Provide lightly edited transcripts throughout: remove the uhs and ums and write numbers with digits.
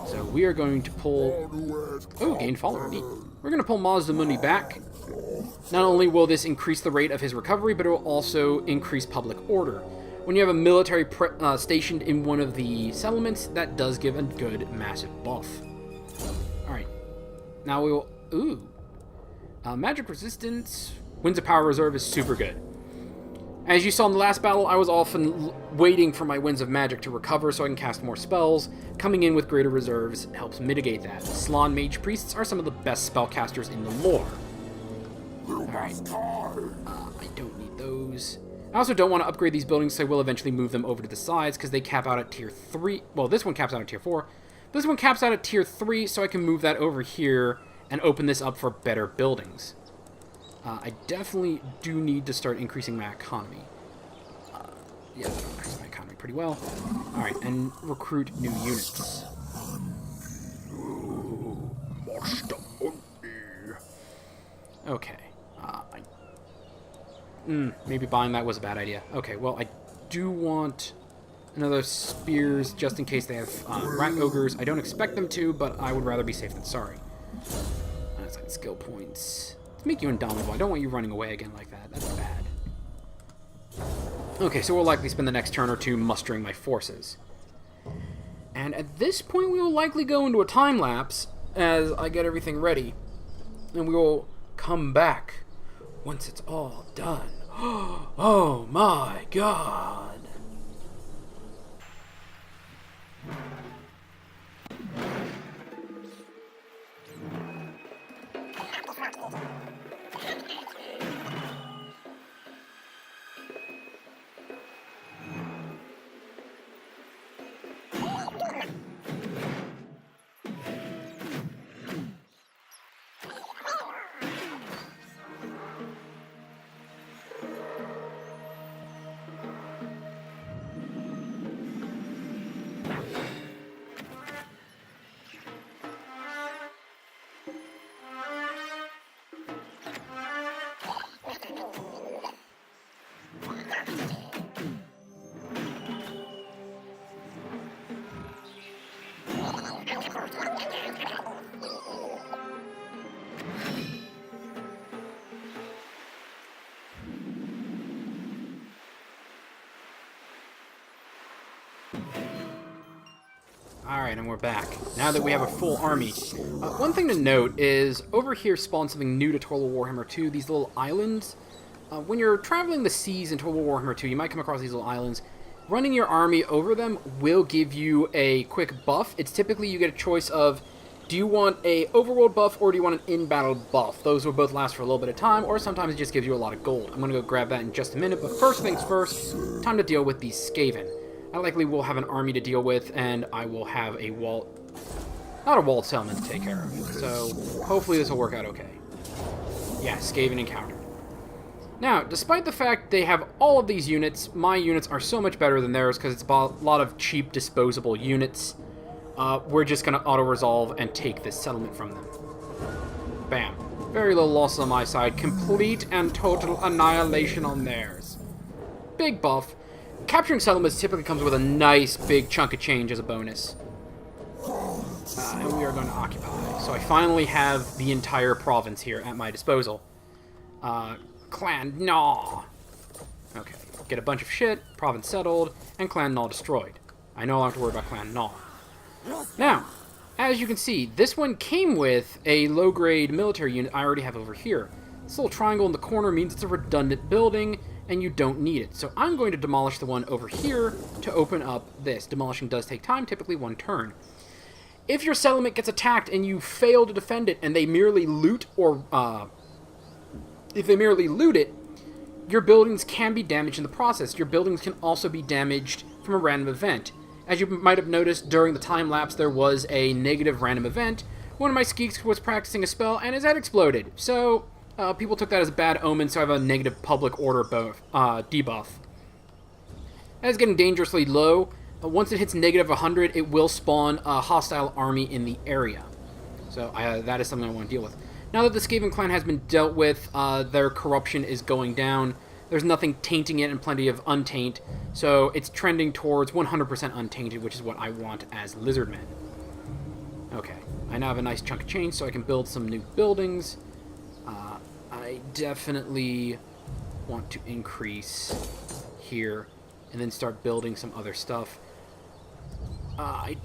So we are going to pull... Oh, gain follower. Neat. We're going to pull Mazdamundi back. Not only will this increase the rate of his recovery, but it will also increase public order. When you have a military stationed in one of the settlements, that does give a good, massive buff. Alright. Now we will... Ooh. Magic resistance. Winds of Power Reserve is super good. As you saw in the last battle, I was often waiting for my Winds of Magic to recover so I can cast more spells. Coming in with greater reserves helps mitigate that. Slann Mage Priests are some of the best spellcasters in the lore. Alright. I don't need those. I also don't want to upgrade these buildings, so I will eventually move them over to the sides, because they cap out at tier 3. Well, this one caps out at tier 4. This one caps out at tier 3, so I can move that over here and open this up for better buildings. I definitely do need to start increasing my economy. Yeah, that'll increase my economy pretty well. Alright, and recruit new units. Okay. Maybe buying that was a bad idea. Okay, well, I do want another spears just in case they have rat ogres. I don't expect them to, but I would rather be safe than sorry. That's like skill points. Let's make you indomitable. I don't want you running away again like that. That's bad. Okay, so we'll likely spend the next turn or two mustering my forces. And at this point, we will likely go into a time lapse as I get everything ready. And we will come back once it's all done. Oh my god. Alright, and we're back. Now that we have a full army. One thing to note is, over here spawns something new to Total Warhammer 2, these little islands. When you're traveling the seas in Total Warhammer 2, you might come across these little islands. Running your army over them will give you a quick buff. It's typically you get a choice of, do you want a overworld buff or do you want an in-battle buff? Those will both last for a little bit of time, or sometimes it just gives you a lot of gold. I'm going to go grab that in just a minute, but first things first, time to deal with these Skaven. I likely will have an army to deal with, and I will have a not a walled settlement to take care of. So, hopefully this will work out okay. Yeah, Skaven encountered. Now, despite the fact they have all of these units, my units are so much better than theirs because it's a lot of cheap disposable units. We're just going to auto-resolve and take this settlement from them. Bam. Very little loss on my side. Complete and total annihilation on theirs. Big buff. Capturing settlements typically comes with a nice big chunk of change as a bonus. And we are going to occupy. So I finally have the entire province here at my disposal. Clan Gnaw. Okay, get a bunch of shit, province settled, and Clan Gnaw destroyed. I no longer have to worry about Clan Gnaw. Now, as you can see, this one came with a low-grade military unit I already have over here. This little triangle in the corner means it's a redundant building, and you don't need it. So I'm going to demolish the one over here to open up this. Demolishing does take time, typically one turn. If your settlement gets attacked and you fail to defend it, and they merely loot or if they merely loot it, your buildings can be damaged in the process. Your buildings can also be damaged from a random event. As you might have noticed during the time lapse, there was a negative random event. One of my skeeks was practicing a spell and his head exploded. So people took that as a bad omen, so I have a negative public order debuff. That is getting dangerously low. Once it hits negative 100, it will spawn a hostile army in the area. So that is something I want to deal with. Now that the Skaven clan has been dealt with, their corruption is going down. There's nothing tainting it and plenty of untaint. So it's trending towards 100% untainted, which is what I want as Lizardmen. Okay, I now have a nice chunk of change, so I can build some new buildings. I definitely want to increase here, and then start building some other stuff. I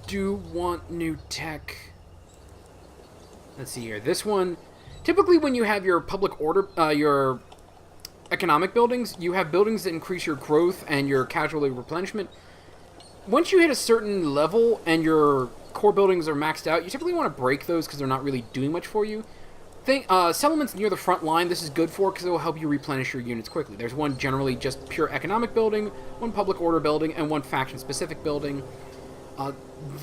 do want new tech. Let's see here. This one, typically when you have your public order, your economic buildings, you have buildings that increase your growth and your casualty replenishment. Once you hit a certain level and your core buildings are maxed out, you typically want to break those because they're not really doing much for you. Settlements near the front line, this is good for because it will help you replenish your units quickly. There's one generally just pure economic building, one public order building, and one faction-specific building.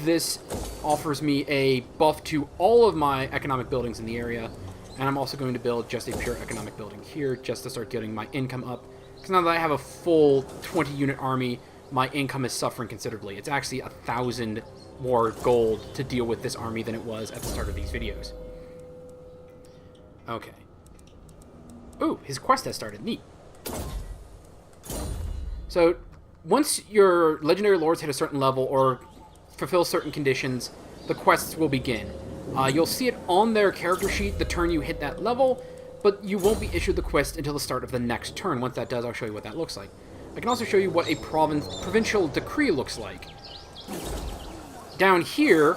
This offers me a buff to all of my economic buildings in the area, and I'm also going to build just a pure economic building here just to start getting my income up. Because now that I have a full 20-unit army, my income is suffering considerably. It's actually 1,000 more gold to deal with this army than it was at the start of these videos. Okay. Ooh, his quest has started. Neat. So, once your legendary lords hit a certain level or fulfill certain conditions, the quests will begin. You'll see it on their character sheet the turn you hit that level, but you won't be issued the quest until the start of the next turn. Once that does, I'll show you what that looks like. I can also show you what a provincial decree looks like. Down here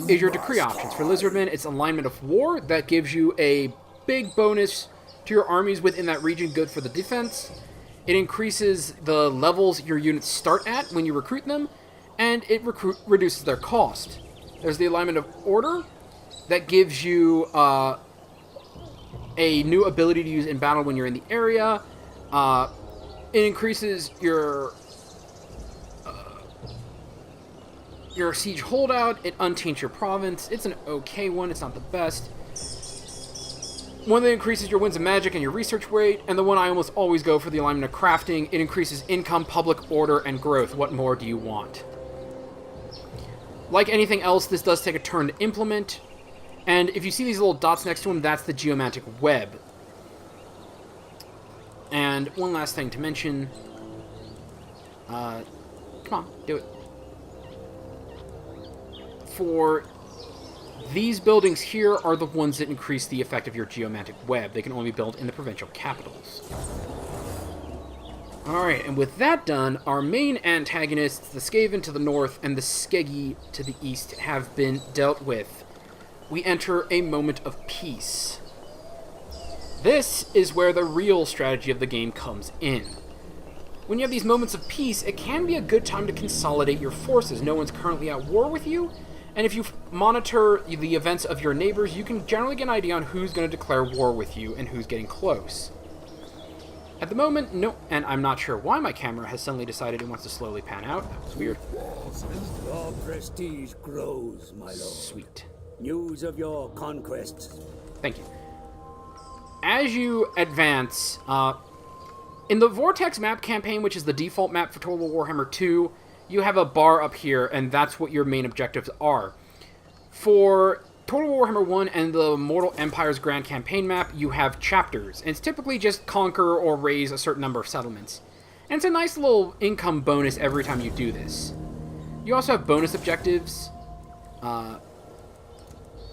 is your decree options. For Lizardmen, it's alignment of war. That gives you a big bonus to your armies within that region, good for the defense. It increases the levels your units start at when you recruit them, and it reduces their cost. There's the alignment of order. That gives you a new ability to use in battle when you're in the area. It increases your siege holdout. It untaints your province. It's an okay one. It's not the best. One that increases your winds of magic and your research rate, and the one I almost always go for, the alignment of crafting. It increases income, public order, and growth. What more do you want? Like anything else, this does take a turn to implement. And if you see these little dots next to them, that's the geomantic web. And one last thing to mention. Come on, do it. For these buildings here are the ones that increase the effect of your geomantic web. They can only be built in the provincial capitals. Alright, and with that done, our main antagonists, the Skaven to the north and the Skeggi to the east, have been dealt with. We enter a moment of peace. This is where the real strategy of the game comes in. When you have these moments of peace, it can be a good time to consolidate your forces. No one's currently at war with you, and if you monitor the events of your neighbors, you can generally get an idea on who's going to declare war with you and who's getting close. At the moment, no, and I'm not sure why my camera has suddenly decided it wants to slowly pan out. That was weird. Your prestige grows, my lord. Sweet. News of your conquests. Thank you. As you advance, in the Vortex map campaign, which is the default map for Total War Warhammer 2, you have a bar up here, and that's what your main objectives are. For Total War Warhammer 1 and the Mortal Empire's Grand Campaign map, you have chapters, and it's typically just conquer or raise a certain number of settlements. And it's a nice little income bonus every time you do this. You also have bonus objectives that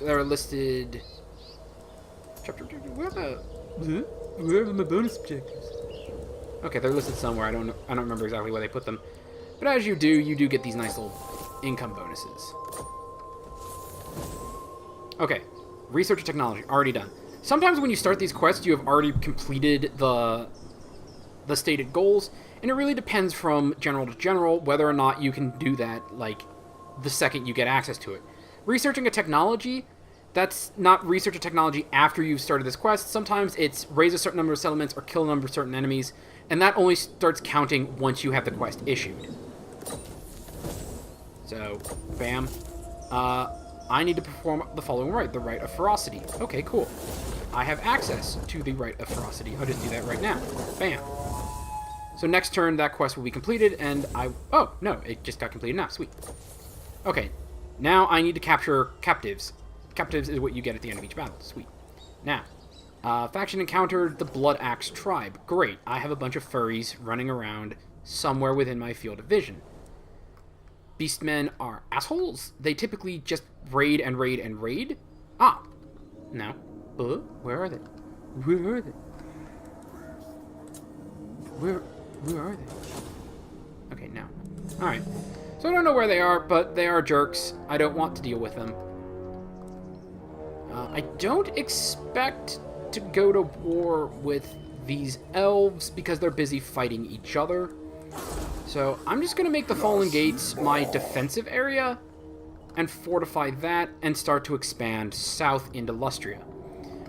are listed. Where are my bonus objectives? Okay, they're listed somewhere. I don't remember exactly where they put them. But as you do get these nice little income bonuses. Okay, research and technology, already done. Sometimes when you start these quests, you have already completed the stated goals, and it really depends from general to general whether or not you can do that, like, the second you get access to it. Researching a technology, that's not research a technology after you've started this quest. Sometimes it's raise a certain number of settlements or kill a number of certain enemies, and that only starts counting once you have the quest issued. So, bam. I need to perform the following rite, the Rite of Ferocity. Okay, cool. I have access to the Rite of Ferocity. I'll just do that right now. Bam. So next turn, that quest will be completed, and oh, no, it just got completed now. Sweet. Okay, now I need to capture captives. Captives is what you get at the end of each battle. Sweet. Now, faction encountered the Blood Axe tribe. Great. I have a bunch of furries running around somewhere within my field of vision. Beastmen are assholes. They typically just raid and raid and raid. Ah, no. Where are they? Where are they? Where are they? Okay, now. Alright. So I don't know where they are, but they are jerks. I don't want to deal with them. I don't expect to go to war with these elves because they're busy fighting each other. So I'm just going to make the Fallen Gates my defensive area and fortify that and start to expand south into Lustria.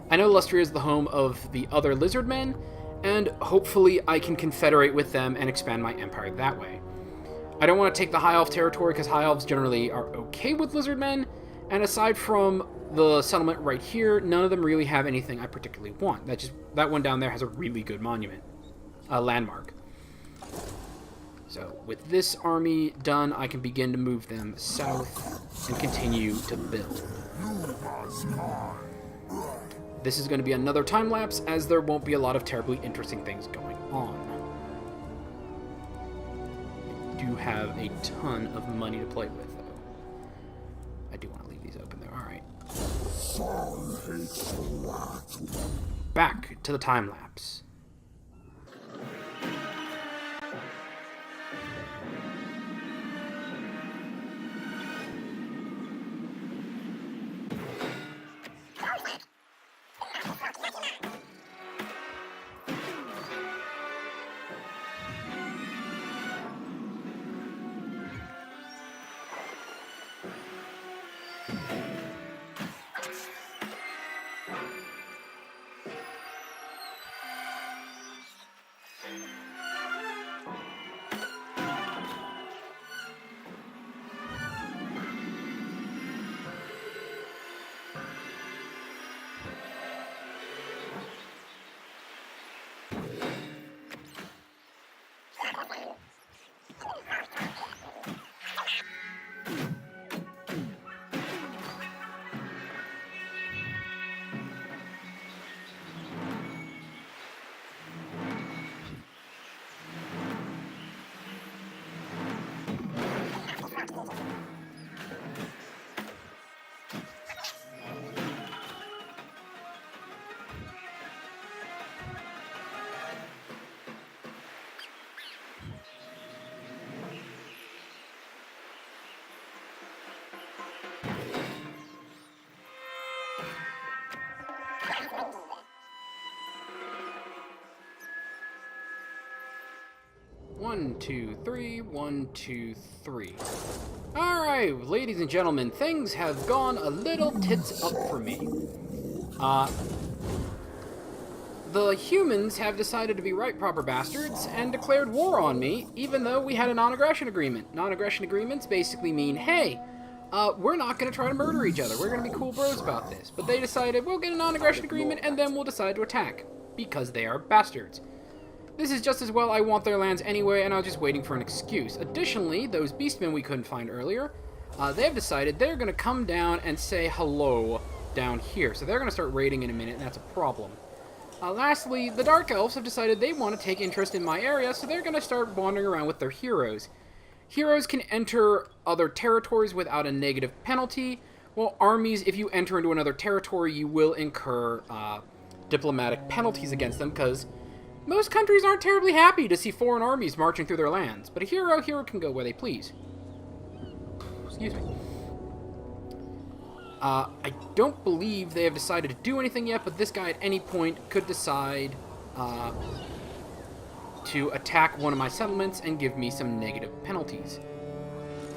I know Lustria is the home of the other Lizardmen, and hopefully I can confederate with them and expand my empire that way. I don't want to take the High Elf territory because High Elves generally are okay with Lizardmen, and aside from the settlement right here, none of them really have anything I particularly want. That one down there has a really good monument, a landmark. So with this army done, I can begin to move them south and continue to build. This is going to be another time lapse, as there won't be a lot of terribly interesting things going on. I do have a ton of money to play with, though. I do want to leave these open there. Alright. Back to the time lapse. One, two, three. 1, 2, 3. Alright, ladies and gentlemen, things have gone a little tits up for me. The humans have decided to be right proper bastards and declared war on me, even though we had a non-aggression agreement. Non-aggression agreements basically mean, hey, we're not going to try to murder each other. We're going to be cool bros about this. But they decided, we'll get a non-aggression agreement and then we'll decide to attack. Because they are bastards. This is just as well I want their lands anyway, and I was just waiting for an excuse. Additionally, those beastmen we couldn't find earlier, they have decided they're going to come down and say hello down here. So they're going to start raiding in a minute, and that's a problem. Lastly, the Dark Elves have decided they want to take interest in my area, so they're going to start wandering around with their heroes. Heroes can enter other territories without a negative penalty, while armies, if you enter into another territory, you will incur diplomatic penalties against them, because most countries aren't terribly happy to see foreign armies marching through their lands, but a hero can go where they please. Excuse me. I don't believe they have decided to do anything yet, but this guy at any point could decide to attack one of my settlements and give me some negative penalties.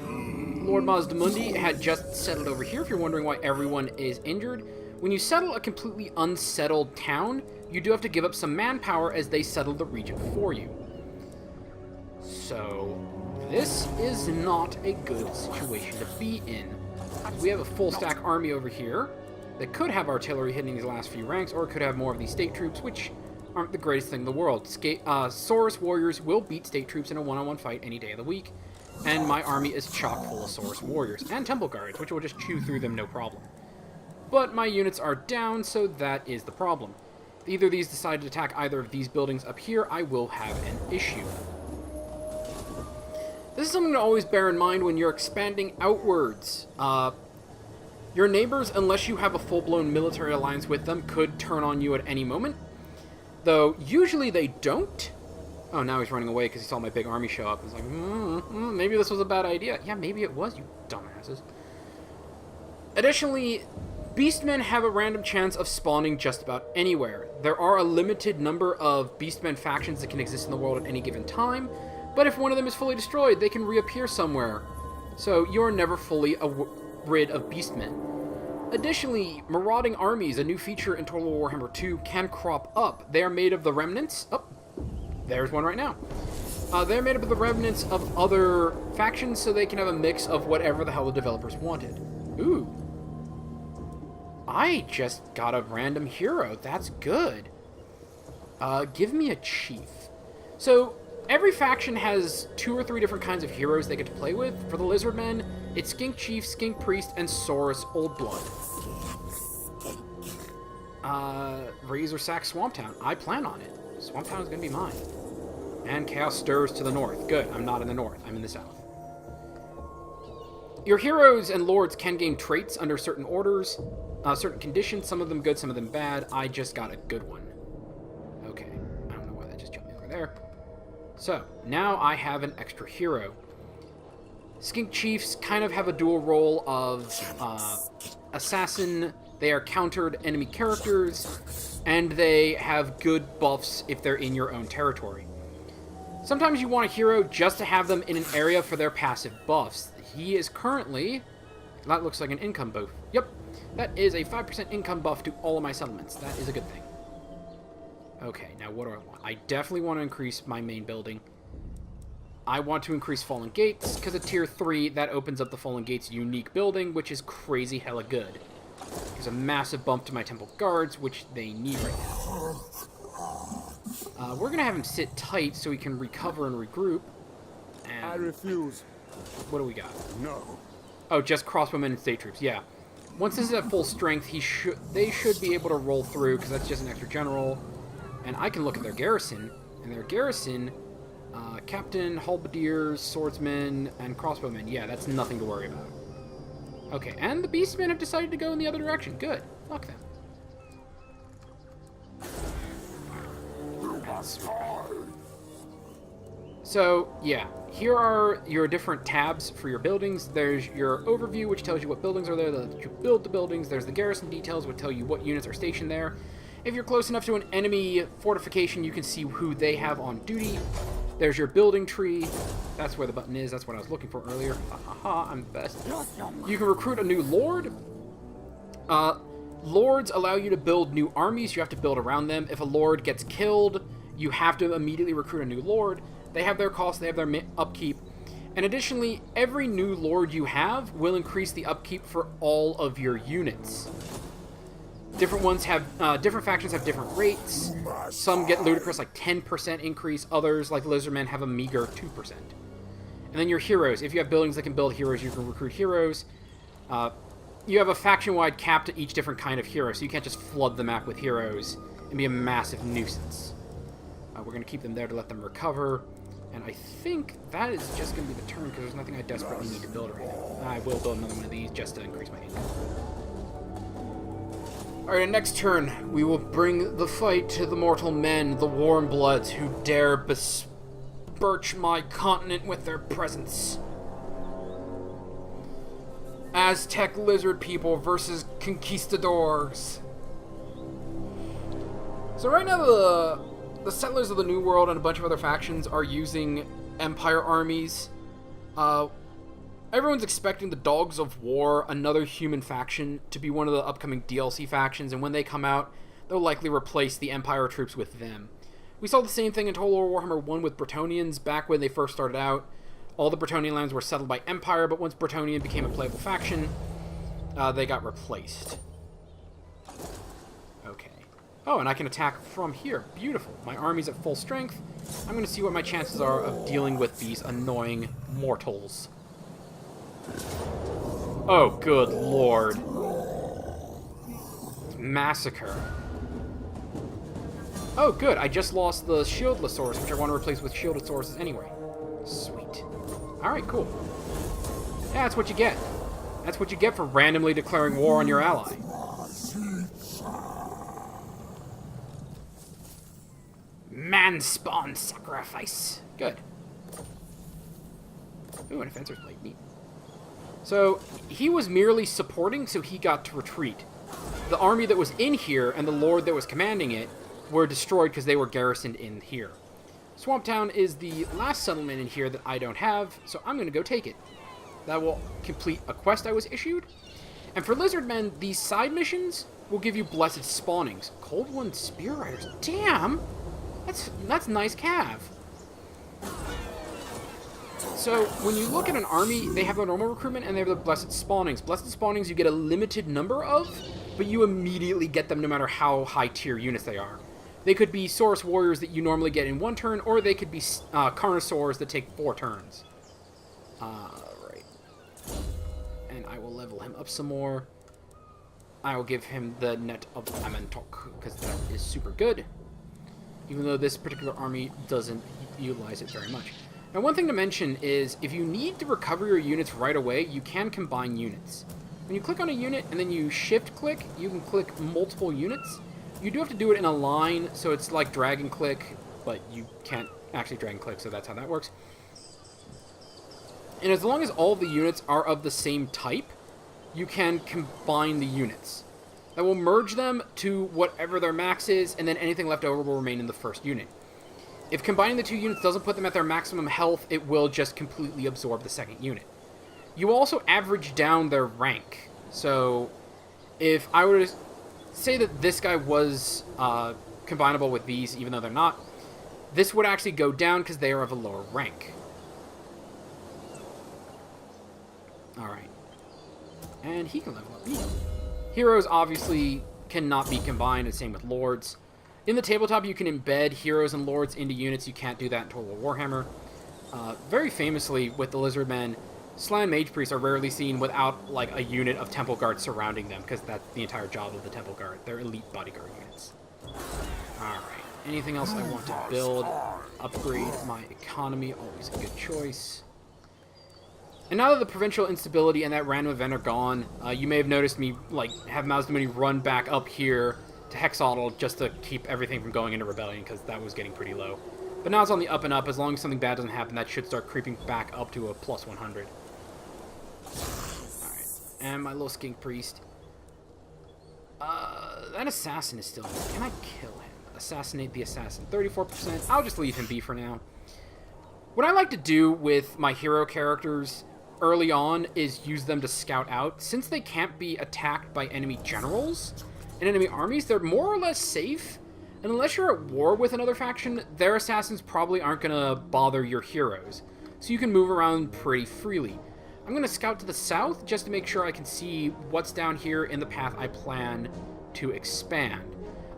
Lord Mazdamundi had just settled over here, if you're wondering why everyone is injured. When you settle a completely unsettled town, you do have to give up some manpower as they settle the region for you. So, this is not a good situation to be in. We have a full stack army over here that could have artillery hitting these last few ranks, or could have more of these state troops, which aren't the greatest thing in the world. Saurus warriors will beat state troops in a one-on-one fight any day of the week, and my army is chock full of Saurus warriors, and temple guards, which will just chew through them no problem. But my units are down, so that is the problem. If either of these decide to attack either of these buildings up here, I will have an issue. This is something to always bear in mind when you're expanding outwards. Your neighbors, unless you have a full-blown military alliance with them, could turn on you at any moment. Though, usually they don't. Oh, now he's running away because he saw my big army show up. He's like, maybe this was a bad idea. Yeah, maybe it was, you dumbasses. Additionally, Beastmen have a random chance of spawning just about anywhere. There are a limited number of Beastmen factions that can exist in the world at any given time, but if one of them is fully destroyed, they can reappear somewhere. So you're never fully rid of Beastmen. Additionally, marauding armies, a new feature in Total War Warhammer 2, can crop up. They are made of the remnants. Oh, there's one right now. They're made up of the remnants of other factions, so they can have a mix of whatever the hell the developers wanted. Ooh. I just got a random hero. That's good. Give me a chief. So, every faction has 2 or 3 different kinds of heroes they get to play with. For the Lizardmen, it's Skink Chief, Skink Priest, and Saurus Old Blood. Razor Sack Swamp Town. I plan on it. Swamp Town is going to be mine. And Chaos Stirs to the north. Good, I'm not in the north. I'm in the south. Your heroes and lords can gain traits under certain orders, certain conditions. Some of them good, some of them bad. I just got a good one. Okay, I don't know why that just jumped me over there. So, now I have an extra hero. Skink Chiefs kind of have a dual role of assassin. They are countered enemy characters, and they have good buffs if they're in your own territory. Sometimes you want a hero just to have them in an area for their passive buffs. He is currently... That looks like an income buff. Yep, that is a 5% income buff to all of my settlements. That is a good thing. Okay, now what do I want? I definitely want to increase my main building. I want to increase Fallen Gates, because at Tier 3, that opens up the Fallen Gates unique building, which is crazy hella good. There's a massive bump to my Temple Guards, which they need right now. We're going to have him sit tight so he can recover and regroup. And I refuse. what do we got? No. Oh, just crossbowmen and state troops, yeah. Once this is at full strength, they should be able to roll through, because that's just an extra general. And I can look at their garrison, and their garrison, captain, halberdiers, swordsmen, and crossbowmen. Yeah, that's nothing to worry about. Okay, and the beastmen have decided to go in the other direction. Good. Fuck them. So, yeah, here are your different tabs for your buildings. There's your overview, which tells you what buildings are there that you build the buildings. There's the garrison details, which tell you what units are stationed there. If you're close enough to an enemy fortification, you can see who they have on duty. There's your building tree. That's where the button is. That's what I was looking for earlier. Haha, I'm the best. You can recruit a new lord. Lords allow you to build new armies. You have to build around them. If a lord gets killed, you have to immediately recruit a new lord. They have their costs. They have their upkeep. And additionally, every new lord you have will increase the upkeep for all of your units. Different ones have, different factions have different rates. Some get ludicrous, like 10% increase. Others, like Lizardmen, have a meager 2%. And then your heroes. If you have buildings that can build heroes, you can recruit heroes. You have a faction-wide cap to each different kind of hero, so you can't just flood the map with heroes and be a massive nuisance. We're going to keep them there to let them recover. And I think that is just going to be the turn, because there's nothing I desperately need to build or anything. I will build another one of these just to increase my income. Alright, next turn, we will bring the fight to the mortal men, the warm bloods, who dare besmirch my continent with their presence. Aztec lizard people versus conquistadors. So right now the settlers of the New World and a bunch of other factions are using Empire armies. Everyone's expecting the Dogs of War, another human faction, to be one of the upcoming DLC factions, and when they come out, they'll likely replace the Empire troops with them. We saw the same thing in Total War Warhammer 1 with Bretonnians back when they first started out. All the Bretonnian lands were settled by Empire, but once Bretonnian became a playable faction, they got replaced. Okay. Oh, and I can attack from here. Beautiful. My army's at full strength. I'm going to see what my chances are of dealing with these annoying mortals. Oh, good lord. Massacre. Oh, good. I just lost the Shieldlosaurus, which I want to replace with Shieldlosaurus anyway. Sweet. Alright, cool. Yeah, that's what you get. That's what you get for randomly declaring war on your ally. Man spawn sacrifice. Good. Ooh, and a fencer's blade. Neat. So, he was merely supporting, so he got to retreat. The army that was in here and the lord that was commanding it were destroyed because they were garrisoned in here. Swamp Town is the last settlement in here that I don't have, so I'm going to go take it. That will complete a quest I was issued. And for Lizardmen, these side missions will give you blessed spawnings. Cold One Spear Riders. Damn! That's nice cav. So, when you look at an army, they have a normal recruitment and they have the blessed spawnings. Blessed spawnings you get a limited number of, but you immediately get them no matter how high tier units they are. They could be Saurus Warriors that you normally get in 1 turn, or they could be Carnosaurs that take 4 turns. Right. And I will level him up some more. I will give him the Net of Amentok, because that is super good. Even though this particular army doesn't utilize it very much. Now, one thing to mention is, if you need to recover your units right away, you can combine units. When you click on a unit and then you shift-click, you can click multiple units. You do have to do it in a line, so it's like drag and click, but you can't actually drag and click, so that's how that works. And as long as all the units are of the same type, you can combine the units. That will merge them to whatever their max is, and then anything left over will remain in the first unit. If combining the 2 units doesn't put them at their maximum health, it will just completely absorb the second unit. You also average down their rank. So, if I were to say that this guy was combinable with these, even though they're not, this would actually go down because they are of a lower rank. Alright. And he can level up me. Heroes obviously cannot be combined, and same with lords. In the tabletop, you can embed heroes and lords into units. You can't do that in Total Warhammer. Very famously, with the Lizardmen, Slan Mage Priests are rarely seen without like a unit of Temple Guard surrounding them, because that's the entire job of the Temple Guard. They're elite bodyguard units. Alright. Anything else I want to build? Upgrade my economy. Always a good choice. And now that the provincial instability and that random event are gone, you may have noticed me like have Mazdamuni run back up here to Hexodal just to keep everything from going into rebellion, because that was getting pretty low. But now it's on the up and up. As long as something bad doesn't happen, that should start creeping back up to a plus 100. Alright. And my little skink priest. That assassin is still... Can I kill him? Assassinate the assassin. 34%. I'll just leave him be for now. What I like to do with my hero characters early on is use them to scout out. Since they can't be attacked by enemy generals and enemy armies, they're more or less safe. And unless you're at war with another faction, their assassins probably aren't going to bother your heroes. So you can move around pretty freely. I'm going to scout to the south just to make sure I can see what's down here in the path I plan to expand.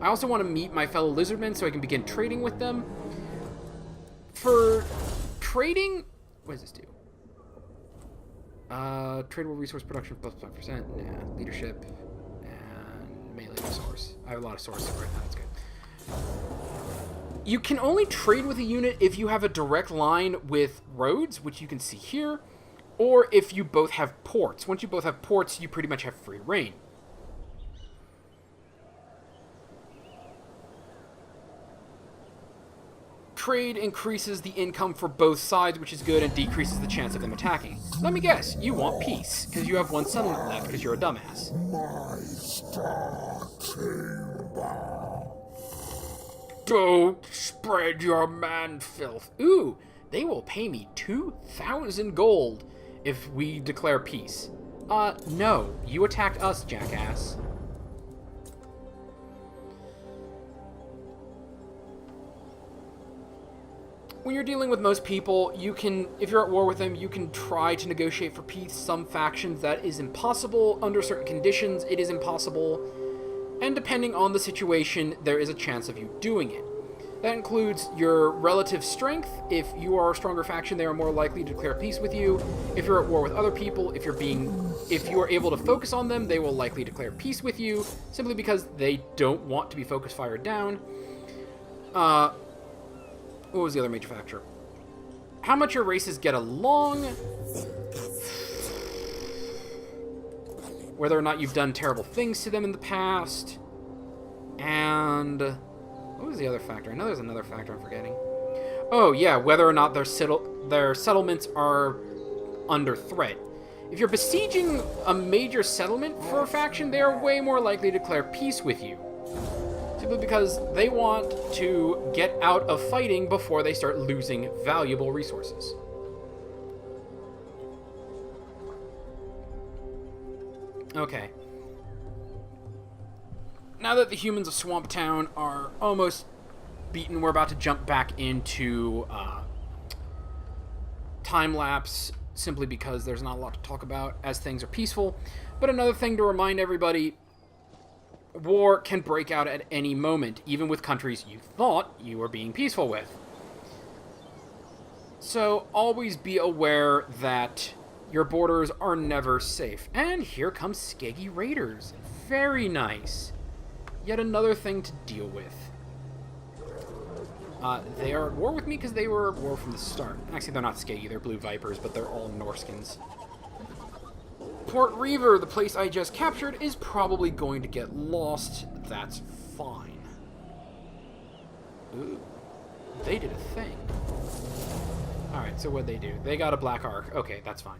I also want to meet my fellow Lizardmen so I can begin trading with them. For trading... What does this do? Tradable resource production plus 5%. Nah. Leadership. And melee resource. I have a lot of sources right now. That's good. You can only trade with a unit if you have a direct line with roads, which you can see here, or if you both have ports. Once you both have ports, you pretty much have free reign. Trade increases the income for both sides, which is good, and decreases the chance of them attacking. Let me guess, you want peace, because you have 1 settlement left, because you're a dumbass. Don't spread your man-filth. Ooh, they will pay me 2,000 gold if we declare peace. No, you attacked us, jackass. When you're dealing with most people, you can, if you're at war with them, you can try to negotiate for peace. Some factions, that is impossible. Under certain conditions, it is impossible. And depending on the situation, there is a chance of you doing it. That includes your relative strength. If you are a stronger faction, they are more likely to declare peace with you. If you're at war with other people, if you are able to focus on them, they will likely declare peace with you, simply because they don't want to be focus fired down. What was the other major factor? how much your races get along, whether or not you've done terrible things to them in the past, and what was the other factor? I know there's another factor I'm forgetting. Oh yeah, whether or not their settlements are under threat. If you're besieging a major settlement for a faction, they are way more likely to declare peace with you. Simply because they want to get out of fighting before they start losing valuable resources. Okay. Now that the humans of Swamp Town are almost beaten, we're about to jump back into time-lapse, simply because there's not a lot to talk about as things are peaceful. But another thing to remind everybody, war can break out at any moment, even with countries you thought you were being peaceful with. So always be aware that your borders are never safe. And here comes Skeggy Raiders. Very nice. Yet another thing to deal with. They are at war with me because they were at war from the start. Actually, they're not Skeggy, they're Blue Vipers, but they're all Norskins. Port Reaver, the place I just captured, is probably going to get lost. That's fine. Ooh, they did a thing. Alright, so what'd they do? They got a Black Arc. Okay, that's fine.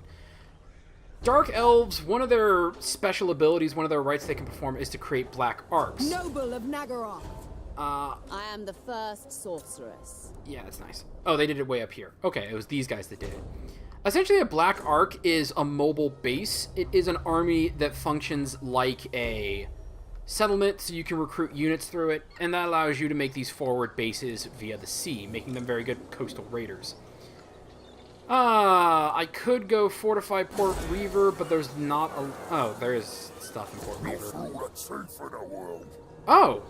Dark Elves, one of their special abilities, one of their rights they can perform is to create Black Arcs. Noble of Nagaroth. I am the first sorceress. Yeah, that's nice. Oh, they did it way up here. Okay, it was these guys that did it. Essentially, a Black Arc is a mobile base. It is an army that functions like a settlement, so you can recruit units through it, and that allows you to make these forward bases via the sea, making them very good coastal raiders. I could go fortify Port Reaver, but there's not a... Oh, there is stuff in Port Reaver. Oh!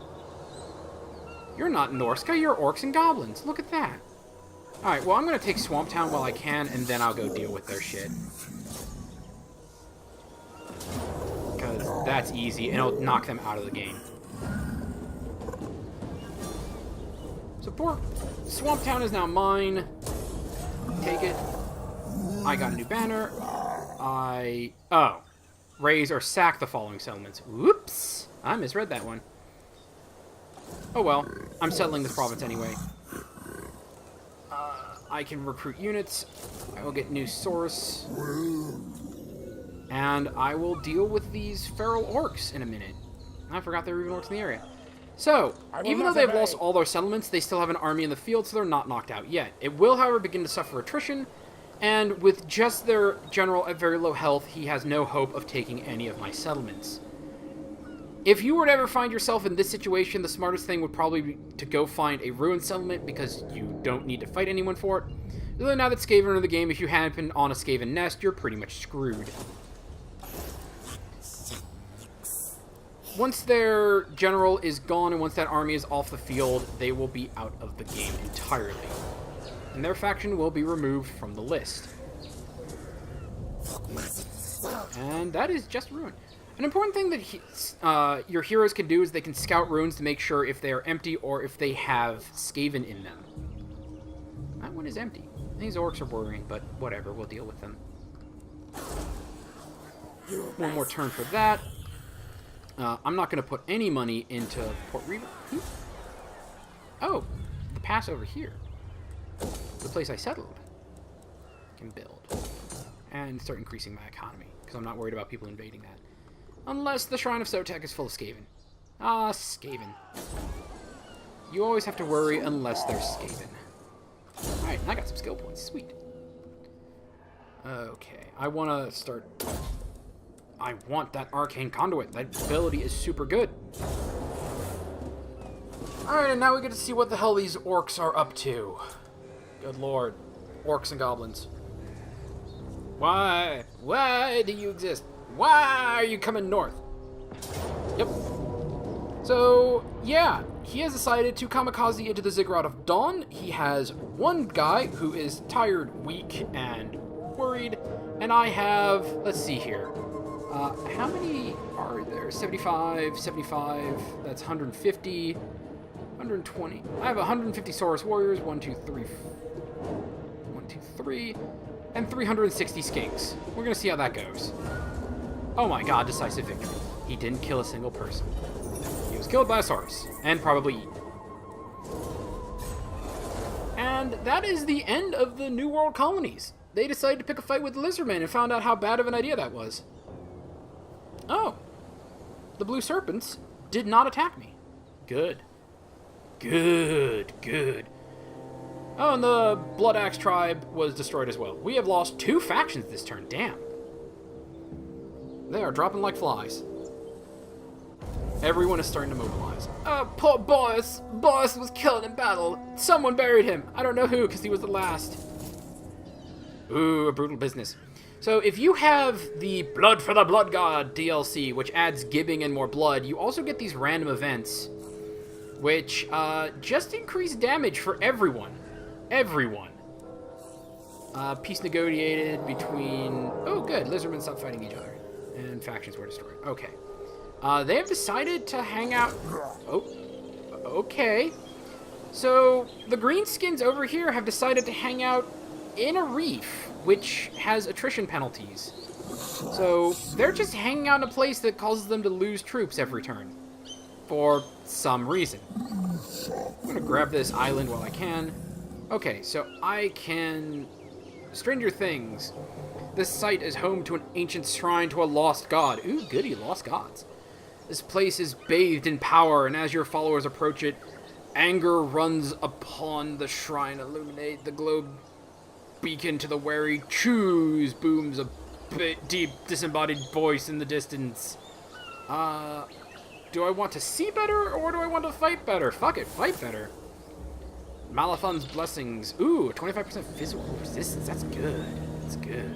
You're not Norska, you're orcs and goblins. Look at that. Alright, well, I'm going to take Swamp Town while I can, and then I'll go deal with their shit. Because that's easy, and it'll knock them out of the game. So Swamp Town is now mine. Take it. I got a new banner. Oh. Raise or sack the following settlements. Whoops! I misread that one. Oh well, I'm settling this province anyway. I can recruit units. I will get new source. And I will deal with these feral orcs in a minute. I forgot there were even orcs in the area. So, even though they've lost all their settlements, they still have an army in the field, so they're not knocked out yet. It will, however, begin to suffer attrition, and with just their general at very low health, he has no hope of taking any of my settlements. If you were to ever find yourself in this situation, the smartest thing would probably be to go find a ruined settlement, because you don't need to fight anyone for it. Although now that Skaven are in the game, if you happen on a Skaven nest, you're pretty much screwed. Once their general is gone and once that army is off the field, they will be out of the game entirely. And their faction will be removed from the list. And that is just ruin. An important thing that your heroes can do is they can scout ruins to make sure if they are empty or if they have Skaven in them. That one is empty. These orcs are worrying, but whatever, we'll deal with them. One more turn for that. I'm not going to put any money into Port Reaver. Oh, the pass over here. The place I settled. I can build. And start increasing my economy, because I'm not worried about people invading that. Unless the Shrine of Sotek is full of Skaven. Ah, Skaven. You always have to worry unless there's Skaven. Alright, I got some skill points. Sweet. Okay, I want to start... I want that Arcane Conduit. That ability is super good. Alright, and now we get to see what the hell these orcs are up to. Good lord. Orcs and goblins. Why? Why do you exist? Why are you coming north? Yep. So, yeah. He has decided to kamikaze into the Ziggurat of Dawn. He has one guy who is tired, weak, and worried. And I have... Let's see here. How many are there? 75, 75, that's 150, 120. I have 150 Saurus Warriors, 1, 2, 3, 1, 2, 3, and 360 skinks. We're gonna see how that goes. Oh my god, decisive victory. He didn't kill a single person. He was killed by a Saurus, and probably eaten. And that is the end of the New World colonies. They decided to pick a fight with the Lizardmen and found out how bad of an idea that was. Oh. The Blue Serpents did not attack me. Good. Good, good. Oh, and the Blood Axe tribe was destroyed as well. We have lost 2 factions this turn. Damn. They are dropping like flies. Everyone is starting to mobilize. Oh, poor Boris. Boris was killed in battle. Someone buried him. I don't know who, because he was the last. Ooh, a brutal business. So if you have the Blood for the Blood God DLC, which adds gibbing and more blood, you also get these random events, which just increase damage for everyone. Everyone. Peace negotiated between... Oh, good. Lizardmen stopped fighting each other. And factions were destroyed. Okay. They have decided to hang out... Oh. Okay. So, the greenskins over here have decided to hang out in a reef, which has attrition penalties. So, they're just hanging out in a place that causes them to lose troops every turn. For some reason. I'm gonna grab this island while I can. Okay, so I can... Stranger Things. This site is home to an ancient shrine to a lost god. Ooh, goody, lost gods. This place is bathed in power, and as your followers approach it, anger runs upon the shrine. Illuminate the globe beacon to the wary. Choose, booms a deep, disembodied voice in the distance. Do I want to see better, or do I want to fight better? Fuck it, fight better. Malathon's Blessings. Ooh, 25% physical resistance. That's good. That's good.